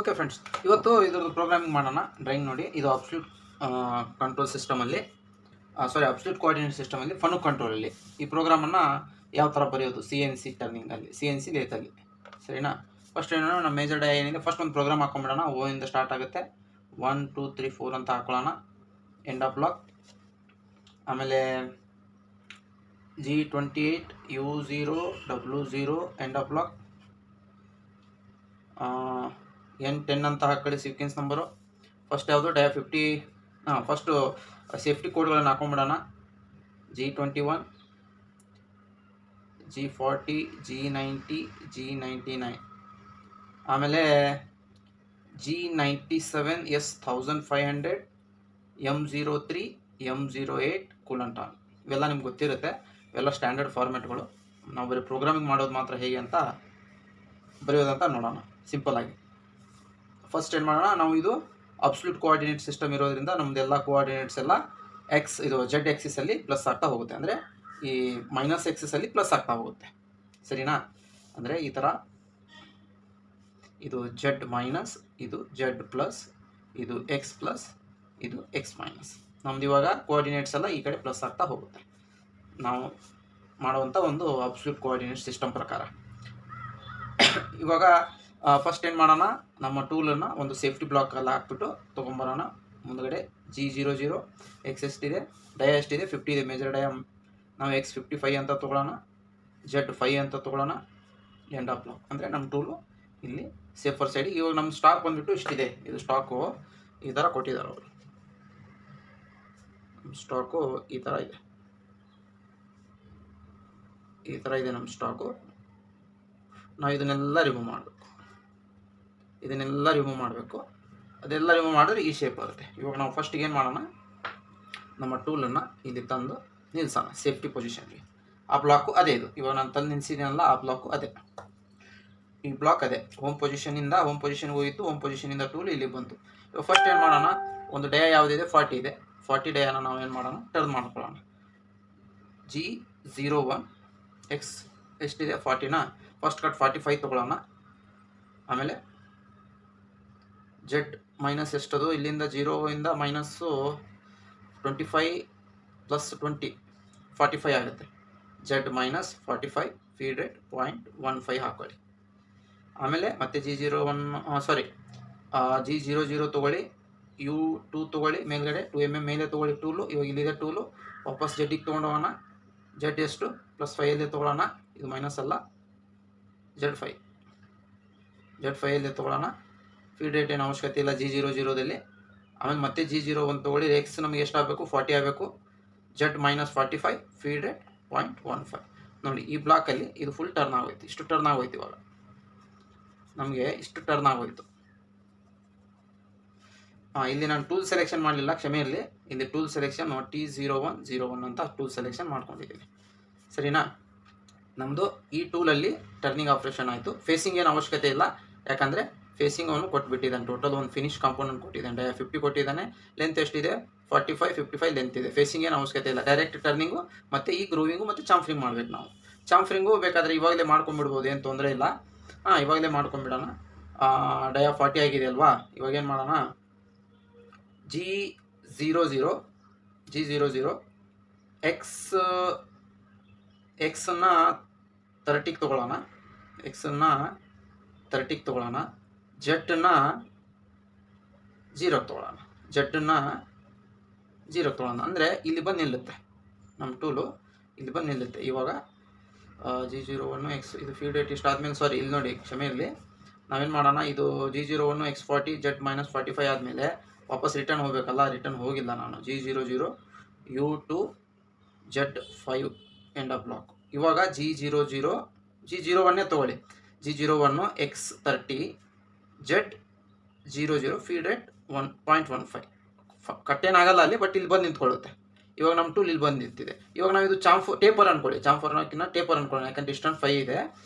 Okay friends, ಇವತ್ತು ಇದ್ರದ್ದು programming ಮಾಡೋಣ. ಡ್ರಾಯಿಂಗ್ ನೋಡಿ, ಇದು ಅಬ್ಸಲ್ಯೂಟ್ ಕಂಟ್ರೋಲ್ ಸಿಸ್ಟಮಲ್ಲಿ ಅಬ್ಸಲ್ಯೂಟ್ ಕೋಆರ್ಡಿನೇಟ್ ಸಿಸ್ಟಮಲ್ಲಿ ಫನು ಕಂಟ್ರೋಲಲ್ಲಿ ಈ ಪ್ರೋಗ್ರಾಮನ್ನು ಯಾವ ಥರ ಬರೆಯೋದು CNC ಟರ್ನಿಂಗಲ್ಲಿ, CNC ಲೇತಲ್ಲಿ. ಸರಿನಾ? ಫಸ್ಟ್ ಏನೋ ನಮ್ಮ ಮೇಜರ್ ಡೈ ಏನಿದೆ, ಫಸ್ಟ್ ಒಂದು ಪ್ರೋಗ್ರಾಮ್ ಹಾಕೊಂಬಿಡೋಣ. ಇಂದ ಸ್ಟಾರ್ಟ್ ಆಗುತ್ತೆ. 1 2 3 4 ಅಂತ ಹಾಕೊಳ್ಳೋಣ. End of block. ಆಮೇಲೆ G28 U0 W0 end of block. N10 ಅಂತ ಹಾಕೊಳ್ಳಿ ಸೀಕ್ವೆನ್ಸ್ ನಂಬರು. ಫಸ್ಟ್ ಯಾವುದು ಡಯ 50. First safety ಕೋಡ್ಗಳನ್ನು ಹಾಕೊಂಬಿಡೋಣ. G21 G40 G90 G99. ಆಮೇಲೆ G97 S1500 M03 M08 coolant on. ಇವೆಲ್ಲ ನಿಮ್ಗೆ ಗೊತ್ತಿರುತ್ತೆ, ಇವೆಲ್ಲ ಸ್ಟ್ಯಾಂಡರ್ಡ್ ಫಾರ್ಮ್ಯಾಟ್ಗಳು. ನಾವು ಬರೀ ಪ್ರೋಗ್ರಾಮಿಂಗ್ ಮಾಡೋದು ಮಾತ್ರ ಹೇಗೆ ಅಂತ ಬರೆಯೋದಂತ ನೋಡೋಣ ಸಿಂಪಲ್ಲಾಗಿ. ಫಸ್ಟ್ ಏನು ಮಾಡೋಣ, ನಾವು ಇದು ಅಬ್ಸಲ್ಯೂಟ್ ಕೋಆರ್ಡಿನೇಟ್ ಸಿಸ್ಟಮ್ ಇರೋದ್ರಿಂದ ನಮ್ಮದೆಲ್ಲ ಕೋಆರ್ಡಿನೇಟ್ಸ್ ಎಲ್ಲ ಇದು Z ಆಕ್ಸಿಸಲ್ಲಿ ಪ್ಲಸ್ ಆಗ್ತಾ ಹೋಗುತ್ತೆ. ಅಂದರೆ ಈ ಮೈನಸ್ ಎಕ್ಸಿಸಲ್ಲಿ ಪ್ಲಸ್ ಆಗ್ತಾ ಹೋಗುತ್ತೆ. ಸರಿನಾ? ಅಂದರೆ ಈ ಥರ ಇದು Z ಮೈನಸ್, ಇದು Z ಪ್ಲಸ್, ಇದು X ಪ್ಲಸ್, ಇದು X ಮೈನಸ್. ನಮ್ದು ಇವಾಗ ಕೋಆರ್ಡಿನೇಟ್ಸ್ ಎಲ್ಲ ಈ ಕಡೆ ಪ್ಲಸ್ ಆಗ್ತಾ ಹೋಗುತ್ತೆ ನಾವು ಮಾಡುವಂಥ ಒಂದು ಅಬ್ಸಲ್ಯೂಟ್ ಕೋಆರ್ಡಿನೇಟ್ ಸಿಸ್ಟಮ್ ಪ್ರಕಾರ. ಇವಾಗ ಫಸ್ಟ್ ಏನು ಮಾಡೋಣ, ನಮ್ಮ ಟೂಲನ್ನು ಒಂದು ಸೇಫ್ಟಿ ಬ್ಲಾಕಲ್ಲಿ ಹಾಕ್ಬಿಟ್ಟು ತೊಗೊಂಬರೋಣ. ಮುಂದುಗಡೆ G00 X ಎಷ್ಟಿದೆ, ಡಯ ಎಷ್ಟಿದೆ, 50 ಇದೆ ಮೇಜರ್ ಡಯ. ನಾವು X55 ಅಂತ ತೊಗೊಳ್ಳೋಣ, Z5 ಅಂತ ತೊಗೊಳ್ಳೋಣ. End of block. ಅಂದರೆ ನಮ್ಮ ಟೂಲು ಇಲ್ಲಿ ಸೇಫರ್ ಸೈಡ್. ಇವಾಗ ನಮ್ಮ ಸ್ಟಾಕ್ ಬಂದುಬಿಟ್ಟು ಇಷ್ಟಿದೆ. ಇದು ಸ್ಟಾಕು ಈ ಥರ ಕೊಟ್ಟಿದ್ದಾರೆ ಅವರು. ಸ್ಟಾಕು ಈ ಥರ ಇದೆ, ಈ ಥರ ಇದೆ ನಮ್ಮ ಸ್ಟಾಕು. ನಾವು ಇದನ್ನೆಲ್ಲ ರಿಮೂವ್ ಮಾಡಬೇಕು, ಇದನ್ನೆಲ್ಲ ರಿಮೂವ್ ಮಾಡಬೇಕು. ಅದೆಲ್ಲ ರಿಮೂವ್ ಮಾಡಿದ್ರೆ ಈ ಶೇಪ್ ಬರುತ್ತೆ. ಇವಾಗ ನಾವು ಫಸ್ಟಿಗೆ ಏನು ಮಾಡೋಣ, ನಮ್ಮ ಟೂಲನ್ನು ಇಲ್ಲಿ ತಂದು ನಿಲ್ಲಿಸೋಣ ಸೇಫ್ಟಿ ಪೊಸಿಷನ್ಗೆ. ಆ ಬ್ಲಾಕು ಅದೇ ಇದು. ಇವಾಗ ನಾನು ತಂದು ನಿಲ್ಲಿಸಿದ್ದೀನಲ್ಲ, ಆ ಬ್ಲಾಕು ಅದೇ, ಈ ಬ್ಲಾಕ್ ಅದೇ. ಹೋಮ್ ಪೊಸಿಷನಿಂದ ಹೋಮ್ ಪೊಸಿಷನ್ಗೆ ಹೋಗಿತ್ತು, ಹೋಮ್ ಪೊಸಿಷನಿಂದ ಟೂಲ್ ಇಲ್ಲಿ ಬಂತು. ಇವಾಗ ಫಸ್ಟ್ ಏನು ಮಾಡೋಣ, ಒಂದು ಡಯ ಯಾವುದಿದೆ 40 ಇದೆ. 40 ಡಯನ ನಾವು ಏನು ಮಾಡೋಣ, ಟರ್ನ್ ಮಾಡ್ಕೊಳ್ಳೋಣ. G01 X ಎಷ್ಟಿದೆ 40ನಾ, ಫಸ್ಟ್ ಕಟ್ 45 ತೊಗೊಳ್ಳೋಣ. ಆಮೇಲೆ Z ಮೈನಸ್ ಎಷ್ಟದು, ಇಲ್ಲಿಂದ 0 ಇಂದ ಮೈನಸ್ಸು 25 ಪ್ಲಸ್ 20 45 ಆಗುತ್ತೆ. Z ಮೈನಸ್ 45 ಫೀಡ್ ರೇಟ್ 0.15 ಹಾಕೊಳ್ಳಿ. ಆಮೇಲೆ ಮತ್ತೆ G00 ತೊಗೊಳ್ಳಿ, U2 ತೊಗೊಳ್ಳಿ, ಮೇಲ್ಗಡೆ 2mm ಮೇಲೆ ತೊಗೊಳ್ಳಿ ಟೂಲು. ಇವಾಗ ಇಲ್ಲಿದೆ ಟೂಲು, ವಾಪಸ್ Z ತೊಗೊಂಡು ಹೋಗೋಣ. Z ಎಷ್ಟು +5 ತೊಗೊಳ್ಳೋಣ. ಇದು ಮೈನಸ್ ಅಲ್ಲ, Z5 ತೊಗೊಳ್ಳೋಣ. ಫೀಡ್ ರೇಟ್ ಏನು ಅವಶ್ಯಕತೆ ಇಲ್ಲ G00ದಲ್ಲಿ. ಆಮೇಲೆ ಮತ್ತೆ G01 ತೊಗೊಳ್ಳಿ. X ನಮಗೆ ಎಷ್ಟು ಆಗಬೇಕು, 40 ಆಗಬೇಕು. Z minus 45 feed rate 0.15. ನೋಡಿ, ಈ ಬ್ಲಾಕಲ್ಲಿ ಇದು ಫುಲ್ ಟರ್ನ್ ಆಗೋಯ್ತು. ಇಷ್ಟು ಟರ್ನ್ ಆಗೋಯ್ತು. ಇವಾಗ ನಮಗೆ ಇಷ್ಟು ಟರ್ನ್ ಆಗೋಯ್ತು. ಇಲ್ಲಿ ನಾನು ಟೂಲ್ ಸೆಲೆಕ್ಷನ್ ಮಾಡಲಿಲ್ಲ, ಕ್ಷಮೆ ಇರಲಿ. ಇಲ್ಲಿ ಟೂಲ್ ಸೆಲೆಕ್ಷನ್ T0101 ಅಂತ ಟೂಲ್ ಸೆಲೆಕ್ಷನ್ ಮಾಡ್ಕೊಂಡಿದ್ದೀನಿ. ಸರಿನಾ? ನಮ್ಮದು ಈ ಟೂಲಲ್ಲಿ ಟರ್ನಿಂಗ್ ಆಪ್ರೇಷನ್ ಆಯಿತು. ಫೇಸಿಂಗ್ ಏನು ಅವಶ್ಯಕತೆ ಇಲ್ಲ, ಯಾಕಂದರೆ ಫೇಸಿಂಗ್ ಅವನು ಕೊಟ್ಬಿಟ್ಟಿದ್ದಾನೆ. ಟೋಟಲ್ ಒಂದು ಫಿನಿಶ್ ಕಾಂಪೋನೆಂಟ್ ಕೊಟ್ಟಿದ್ದಾನೆ. ಡಯ 50 ಕೊಟ್ಟಿದ್ದಾನೆ. ಲೆಂತ್ ಎಷ್ಟಿದೆ 45 ಲೆಂತ್ ಇದೆ. ಫೇಸಿಂಗ್ ಏನು ಅವಶ್ಯಕತೆ ಇಲ್ಲ. ಡೈರೆಕ್ಟ್ ಟರ್ನಿಂಗು ಮತ್ತು ಈ ಗ್ರೂವಿಂಗು ಮತ್ತು ಚಾಂಫರಿಂಗ್ ಮಾಡಬೇಕು ನಾವು. ಚಾಂಫರಿಂಗು ಬೇಕಾದರೆ ಇವಾಗಲೇ ಮಾಡ್ಕೊಂಬಿಡ್ಬೋದು, ಏನು ತೊಂದರೆ ಇಲ್ಲ. ಇವಾಗಲೇ ಮಾಡ್ಕೊಂಬಿಡೋಣ. ಡಯ 40 ಆಗಿದೆ ಅಲ್ವಾ. ಇವಾಗೇನು ಮಾಡೋಣ, G00 X-ನ 30ಗೆ ತೊಗೊಳ್ಳೋಣ. X-ನ 30ಗೆ ತೊಗೊಳ್ಳೋಣ. Z-ನ 0ಗೆ ತೊಗೊಳ್ಳೋಣ. ಅಂದರೆ ಇಲ್ಲಿ ಬಂದು ನಿಲ್ಲುತ್ತೆ ನಮ್ಮ ಟೂಲು, ಇಲ್ಲಿ ಬಂದು ನಿಲ್ಲುತ್ತೆ. ಇವಾಗ G01 X ಇದು ಫೀಡ್ ರೇಟ್ ಇಷ್ಟು ಆದಮೇಲೆ, ಇಲ್ಲಿ ನೋಡಿ, ಕ್ಷಮೆ ಇರಲಿ. ನಾವೇನು ಮಾಡೋಣ, ಇದು G01 X40 Z ಮೈನಸ್ 45 ಆದಮೇಲೆ ವಾಪಸ್ ರಿಟರ್ನ್ ಹೋಗಬೇಕಲ್ಲ. ರಿಟರ್ನ್ ಹೋಗಿಲ್ಲ ನಾನು. G00 U2 Z5 end of block. ಇವಾಗ G01 ತೊಗೊಳ್ಳಿ. G01 X30 Z00 feed rate 1.15. ಕಟ್ಟೇನಾಗಲ್ಲ ಅಲ್ಲಿ, ಬಟ್ ಇಲ್ಲಿ ಬಂದು ನಿಂತ್ಕೊಳ್ಳುತ್ತೆ. ಇವಾಗ ನಮ್ಮ ಟೂಲ್ ಇಲ್ಲಿ ಬಂದು ನಿಂತಿದೆ. ಇವಾಗ ನಾವು ಇದು ಟೇಪರ್ ಅಂದ್ಕೊಳ್ಳಿ. ಚಾಂಫರ್ನಕ್ಕಿಂತ ಟೇಪರ್ ಅಂದ್ಕೊಳ್ಳೋಣ, ಯಾಕಂದ್ರೆ ಡಿಸ್ಟೆನ್ಸ್ 5 ಇದೆ.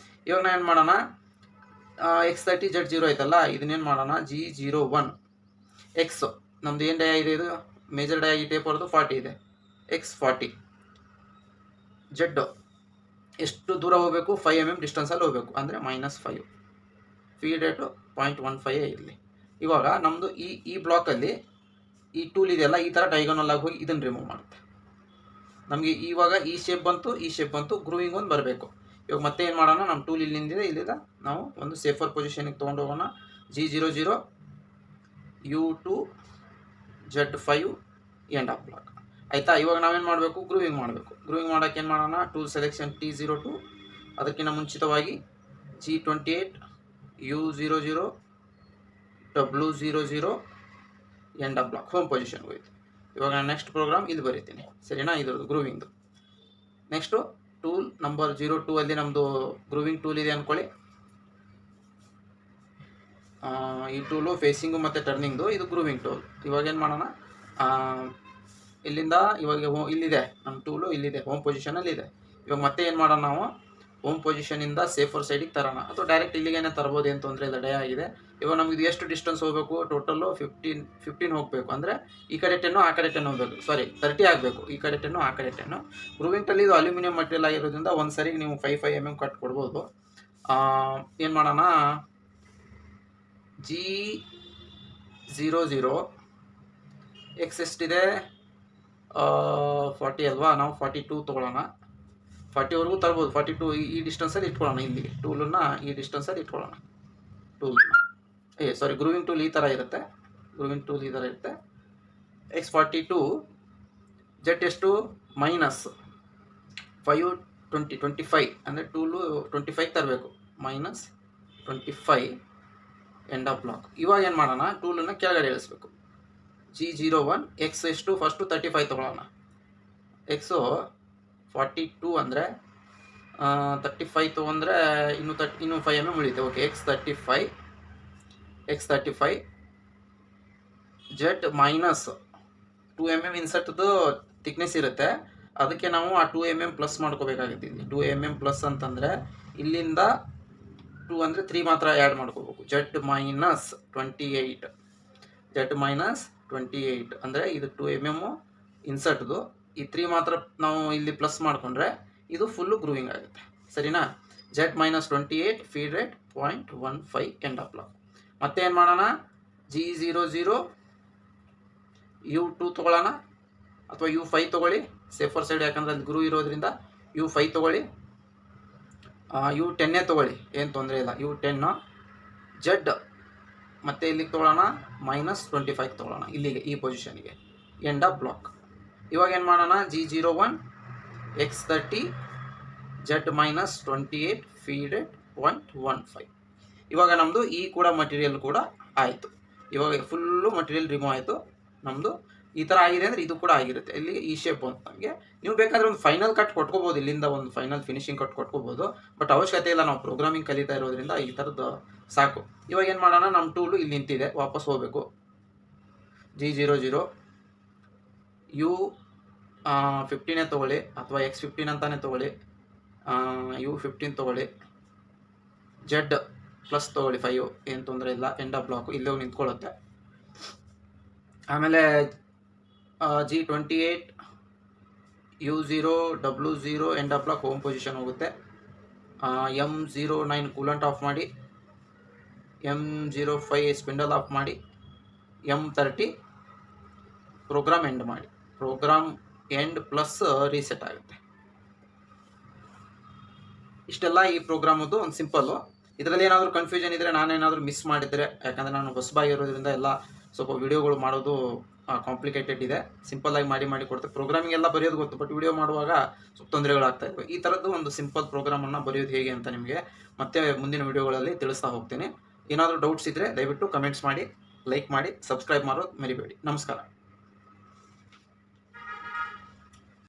ಇವಾಗ ನಾವು ಏನು ಮಾಡೋಣ, X30 Z0 ಆಯ್ತಲ್ಲ, ಇದನ್ನೇನು ಮಾಡೋಣ, G01 X ನಮ್ಮದು ಏನು ಡಯ ಇದೆ, ಇದು ಮೇಜರ್ ಡಯ ಈ ಟೇಪರ್ದು 40 ಇದೆ. X40 Z ಎಷ್ಟು ದೂರ ಹೋಗಬೇಕು, 5 mm ಡಿಸ್ಟೆನ್ಸಲ್ಲಿ ಹೋಗಬೇಕು. ಅಂದರೆ -5. ಫೀಡ್ ರೇಟು 0.15 ಇರಲಿ. ಇವಾಗ ನಮ್ಮದು ಈ ಬ್ಲಾಕಲ್ಲಿ ಈ ಟೂಲ್ ಇದೆಯಲ್ಲ ಈ ಥರ ಡೈಗೊನಲ್ ಆಗಿ ಹೋಗಿ ಇದನ್ನು ರಿಮೂವ್ ಮಾಡುತ್ತೆ. ನಮಗೆ ಇವಾಗ ಈ ಶೇಪ್ ಬಂತು ಗ್ರೂವಿಂಗ್ ಒಂದು ಬರಬೇಕು. ಇವಾಗ ಮತ್ತೆ ಏನು ಮಾಡೋಣ, ನಮ್ಮ ಟೂಲ್ ಇಲ್ಲಿಂದ ನಾವು ಒಂದು ಸೇಫರ್ ಪೊಸಿಷನಿಗೆ ತೊಗೊಂಡು ಹೋಗೋಣ. G00 U2 Z5 end of block ಆಯಿತಾ. ಇವಾಗ ನಾವೇನು ಮಾಡಬೇಕು, ಗ್ರೂವಿಂಗ್ ಮಾಡಬೇಕು. ಗ್ರೂವಿಂಗ್ ಮಾಡೋಕ್ಕೆ ಏನು ಮಾಡೋಣ, ಟೂಲ್ ಸೆಲೆಕ್ಷನ್ T02, ಅದಕ್ಕಿಂತ ಮುಂಚಿತವಾಗಿ G28 U00 W00 end of block home ಪೊಸಿಷನ್ಗೆ ಹೋಯ್ತು. ಇವಾಗ ನಾನು ನೆಕ್ಸ್ಟ್ ಪ್ರೋಗ್ರಾಮ್ ಇದು ಬರೀತೀನಿ, ಸರಿನಾ, ಇದ್ರದ್ದು ಗ್ರೂವಿಂಗ್ದು. ನೆಕ್ಸ್ಟು ಟೂಲ್ ನಂಬರ್ 02 ಅಲ್ಲಿ ನಮ್ಮದು ಗ್ರೂವಿಂಗ್ ಟೂಲ್ ಇದೆ ಅಂದ್ಕೊಳ್ಳಿ. ಈ ಟೂಲು ಫೇಸಿಂಗು ಮತ್ತು ಟರ್ನಿಂಗ್ದು, ಇದು ಗ್ರೂವಿಂಗ್ ಟೂಲ್. ಇವಾಗ ಏನು ಮಾಡೋಣ, ಇಲ್ಲಿಂದ ಇವಾಗ ಇಲ್ಲಿದೆ ನಮ್ಮ ಟೂಲು, ಇಲ್ಲಿದೆ ಹೋಮ್ ಪೊಸಿಷನಲ್ಲಿದೆ. ಇವಾಗ ಮತ್ತೆ ಏನು ಮಾಡೋಣ, ನಾವು ಹೋಮ್ ಪೊಸಿಷನಿಂದ ಸೇಫರ್ ಸೈಡಿಗೆ ತರೋಣ, ಅಥವಾ ಡೈರೆಕ್ಟ್ ಇಲ್ಲಿಗೇನೆ ತರ್ಬೋದು, ಏನು ತೊಂದರೆ ಇಲ್ಲ, ಡೇ ಆಗಿದೆ. ಇವಾಗ ನಮ್ಗೆ ಇದು ಎಷ್ಟು ಡಿಸ್ಟೆನ್ಸ್ ಹೋಗಬೇಕು, ಟೋಟಲ್ಲು 15 ಹೋಗಬೇಕು. ಅಂದರೆ ಈ ಕಡೆ 10 ಆ ಕಡೆ 10 ಹೋಗಬೇಕು, ಸಾರಿ 30 ಆಗಬೇಕು, ಈ ಕಡೆ 10 ಆ ಕಡೆ 10. ಗ್ರೂವಿಂಗ್ಟಲ್ಲಿ ಇದು ಅಲ್ಯೂಮಿನಿಯಂ ಮಟೀರಿಯಲ್ ಆಗಿರೋದ್ರಿಂದ ಒಂದು ಸರಿಗೆ ನೀವು 5 mm ಕಟ್ ಕೊಡ್ಬೋದು. ಏನು ಮಾಡೋಣ, G00 X ಎಷ್ಟಿದೆ, 40 ಅಲ್ವಾ, ನಾವು 42 ತೊಗೊಳ್ಳೋಣ. 40ವರೆಗೂ ತರ್ಬೋದು, 42 ಈ ಡಿಸ್ಟೆನ್ಸಲ್ಲಿ ಇಟ್ಕೊಳ್ಳೋಣ. ಇಲ್ಲಿ ಟೂಲನ್ನು ಈ ಡಿಸ್ಟೆನ್ಸಲ್ಲಿ ಇಟ್ಕೊಳ್ಳೋಣ. ಗ್ರೂವಿಂಗ್ ಟೂಲ್ ಈ ಥರ ಇರುತ್ತೆ, X42 ಜೆಟ್ ಎಷ್ಟು -5 ಅಂದರೆ ಟೂಲು 25 ತರಬೇಕು, -25 ಎಂಡ್ ಆಫ್ ಬ್ಲಾಕ್. ಇವಾಗ ಏನು ಮಾಡೋಣ, ಟೂಲನ್ನು ಕೆಳಗಡೆ ಇಳಿಸ್ಬೇಕು. G01 X ಎಷ್ಟು, ಫಸ್ಟು 35 ತೊಗೊಳ್ಳೋಣ. X 42 ಅಂದರೆ 35 ತೊಗೊಂಡ್ರೆ ಇನ್ನೂ 5 mm ಉಳಿಯುತ್ತೆ. ಓಕೆ, X35 ಜೆಟ್ -2 mm ಇನ್ಸರ್ಟ್ದು ಥಿಕ್ನೆಸ್ ಇರುತ್ತೆ. ಅದಕ್ಕೆ ನಾವು ಆ 2 mm ಪ್ಲಸ್ ಮಾಡ್ಕೋಬೇಕಾಗುತ್ತೆ. 2 mm ಪ್ಲಸ್ ಅಂತಂದರೆ ಇಲ್ಲಿಂದ 2 ಅಂದರೆ 3 ಮಾತ್ರ ಆ್ಯಡ್ ಮಾಡ್ಕೋಬೇಕು. ಜೆಟ್ -28 ಅಂದರೆ ಇದು 2 mm ಇನ್ಸರ್ಟ್ದು, ಈ 3 ಮಾತ್ರ ನಾವು ಇಲ್ಲಿ ಪ್ಲಸ್ ಮಾಡಿಕೊಂಡ್ರೆ ಇದು ಫುಲ್ಲು ಗ್ರೂವಿಂಗ್ ಆಗುತ್ತೆ, ಸರಿನಾ. Z -28 feed rate 0.15 end of block. ಮತ್ತೆ ಏನು ಮಾಡೋಣ, G00 U2 ತೊಗೊಳ್ಳೋಣ, ಅಥವಾ U5 ತೊಗೊಳ್ಳಿ, ಸೇಫರ್ ಸೈಡ್, ಯಾಕಂದರೆ ಅಲ್ಲಿ ಗ್ರೂ ಇರೋದ್ರಿಂದ U5 ತೊಗೊಳ್ಳಿ. U10 ತೊಗೊಳ್ಳಿ, ಏನು ತೊಂದರೆ ಇಲ್ಲ. U10 ಜೆಡ್ ಮತ್ತೆ ಇಲ್ಲಿಗೆ ತೊಗೊಳ್ಳೋಣ, -25 ತೊಗೊಳ್ಳೋಣ, ಇಲ್ಲಿಗೆ ಈ ಪೊಸಿಷನಿಗೆ, ಎಂಡ್ ಆಫ್ ಬ್ಲಾಕ್. ಇವಾಗ ಏನು ಮಾಡೋಣ, G01 X30 Z -28 feed rate 0.15. ಇವಾಗ ನಮ್ಮದು ಈ ಕೂಡ ಮಟೀರಿಯಲ್ ಕೂಡ ಆಯಿತು. ಇವಾಗ ಫುಲ್ಲು ಮಟೀರಿಯಲ್ ರಿಮೂವ್ ಆಯಿತು ನಮ್ಮದು. ಈ ಥರ ಆಗಿದೆ ಅಂದರೆ ಇದು ಕೂಡ ಆಗಿರುತ್ತೆ. ಇಲ್ಲಿ ಈ ಶೇಪ್ ಬಂತು ನಮಗೆ. ನೀವು ಬೇಕಾದರೆ ಒಂದು ಫೈನಲ್ ಕಟ್ ಕೊಟ್ಕೋಬೋದು, ಇಲ್ಲಿಂದ ಒಂದು ಫೈನಲ್ ಫಿನಿಶಿಂಗ್ ಕಟ್ ಕೊಟ್ಕೋಬೋದು, ಬಟ್ ಅವಶ್ಯಕತೆ ಇಲ್ಲ. ನಾವು ಪ್ರೋಗ್ರಾಮಿಂಗ್ ಕಲಿತಾ ಇರೋದ್ರಿಂದ ಈ ಥರದ್ದು ಸಾಕು. ಇವಾಗ ಏನು ಮಾಡೋಣ, ನಮ್ಮ ಟೂಲು ಇಲ್ಲಿ ನಿಂತಿದೆ, ವಾಪಸ್ ಹೋಗಬೇಕು. G00 U15 ತೊಗೊಳ್ಳಿ, ಅಥವಾ X15 ಅಂತಾನೆ ತೊಗೊಳ್ಳಿ, U15 ತೊಗೊಳ್ಳಿ, ಜೆಡ್ ಪ್ಲಸ್ ತೊಗೊಳ್ಳಿ 5, ಏನು ತೊಂದರೆ ಇಲ್ಲ, ಎಂಡ್ ಆಫ್ ಬ್ಲಾಕು ಇಲ್ಲೇ ನಿಂತ್ಕೊಳ್ಳುತ್ತೆ. ಆಮೇಲೆ G28 U0 W0 end of block home position ಹೋಗುತ್ತೆ. M09 ಕೂಲೆಂಟ್ ಆಫ್ ಮಾಡಿ, M05 ಸ್ಪಿಂಡಲ್ ಆಫ್ ಮಾಡಿ, M30 ಪ್ರೋಗ್ರಾಮ್ ಎಂಡ್ ಮಾಡಿ. ಪ್ರೋಗ್ರಾಮ್ ಎಂಡ್ ಪ್ಲಸ್ ರೀಸೆಟ್ ಆಗುತ್ತೆ. ಇಷ್ಟೆಲ್ಲ ಈ ಪ್ರೋಗ್ರಾಮದ್ದು ಒಂದು ಸಿಂಪಲ್ಲು. ಇದರಲ್ಲಿ ಏನಾದರೂ ಕನ್ಫ್ಯೂಷನ್ ಇದ್ದರೆ, ನಾನೇನಾದರೂ ಮಿಸ್ ಮಾಡಿದರೆ, ಯಾಕಂದರೆ ನಾನು ಹೊಸಬಾಗಿರೋದ್ರಿಂದ ಎಲ್ಲ ಸ್ವಲ್ಪ ವಿಡಿಯೋಗಳು ಮಾಡೋದು ಕಾಂಪ್ಲಿಕೇಟೆಡ್ ಇದೆ. ಸಿಂಪಲ್ಲಾಗಿ ಮಾಡಿ ಕೊಡ್ತೇವೆ. ಪ್ರೋಗ್ರಾಮಿಂಗ್ ಎಲ್ಲ ಬರೆಯೋದು ಗೊತ್ತು, ಬಟ್ ವಿಡಿಯೋ ಮಾಡುವಾಗ ಸ್ವಲ್ಪ ತೊಂದರೆಗಳಾಗ್ತಾ ಇವೆ. ಈ ಥರದ್ದು ಒಂದು ಸಿಂಪಲ್ ಪ್ರೋಗ್ರಾಮನ್ನು ಬರೆಯೋದು ಹೇಗೆ ಅಂತ ನಿಮಗೆ ಮತ್ತೆ ಮುಂದಿನ ವಿಡಿಯೋಗಳಲ್ಲಿ ತಿಳಿಸ್ತಾ ಹೋಗ್ತೀನಿ. ಏನಾದರೂ ಡೌಟ್ಸ್ ಇದ್ದರೆ ದಯವಿಟ್ಟು ಕಮೆಂಟ್ಸ್ ಮಾಡಿ, ಲೈಕ್ ಮಾಡಿ, ಸಬ್ಸ್ಕ್ರೈಬ್ ಮಾಡೋದು ಮರಿಬೇಡಿ. ನಮಸ್ಕಾರ.